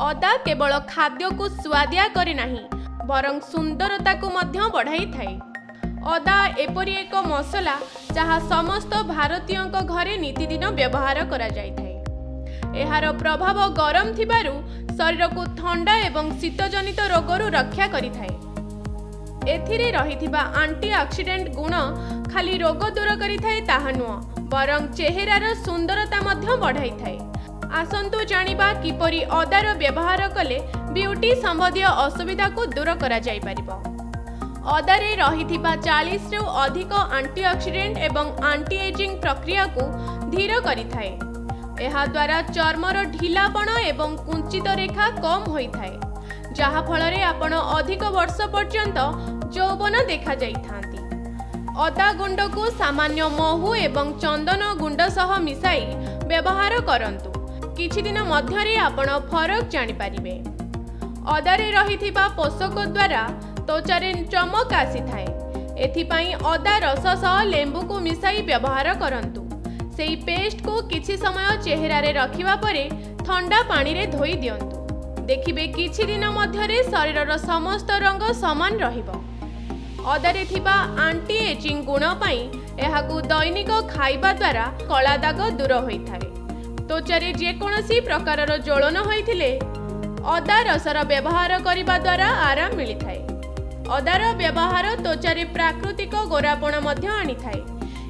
अदा केवल खाद्य को स्वादिया करे नाही बरं सुंदरता को मध्य बढ़ाई थाए। अदा एपरी एक मसला जहाँ समस्त भारतीयों घरे नीतिदिन व्यवहार करा जाय थाए। एहार प्रभाव गरम थिबारु शरीर को ठंडा एवं शीतजनित रोगरु रक्षा करि थाए। एथिरे रहिथिबा एंटीऑक्सीडेंट गुण खाली रोग दूर करि थाए ताहा नुह बरं चेहरार सुंदरता मध्य बढ़ाई थाए। आसंतु जानिबा किपरि अदार व्यवहार कले ब्यूटी संबंधी असुविधा को दूर करा जाय परिबो। अदारे रहिथिबा 40 रु अधिक एंटीऑक्सीडेंट एवं एंटी एजिंग प्रक्रिया को धीर करि थाए। एहा द्वारा चर्मर ढिलापण एवं कुंचित रेखा कम होई थाए, जहा फलरे आपण अधिक वर्ष पर्यंत यौवन देखा जाई थांती। अदा गुंड को सामान्य महू एवं चंदन गुंड सह मिसाई व्यवहार करंतु। किछि दिन मध्यरे आपण फरक जानि पारिबे। अदारे रहिथिबा पोषक द्वारा त्वचारे चमक आसी थाए। एथिपाई अदा रस सह लेंबू को मिसाई व्यवहार करंतु। सेही पेस्ट को किछि समय चेहरा रे रखिबा परे ठंडा पानी रे धोई दियंतु। देखिबे किछि दिन मध्यरे शरीरर समस्त रंग समान रहिबो। अदारे थिबा एंटी एजिंग गुण पई एहाकु दैनिक खाइबा द्वारा कला दाग दूर होई थाए। त्वचारे जेकोसी प्रकारर ज्वलन होइथिले अदा रसर व्यवहार करिबा द्वारा आराम मिली थाए। अदार व्यवहार त्वचारे प्राकृतिक गोरापण मध्य आनी थाए।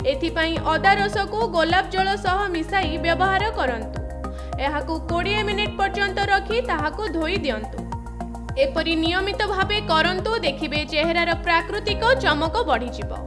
एथिपाई अदा रस को गोलाप जल सह मिसाई व्यवहार करंतु। एहाकु 20 मिनिट पर्यंत रखी ताहाकु धोई दियंतु। एपरि नियमित भावे करंतु, देखिबे चेहरार प्राकृतिक चमक बढ़ी जिवो।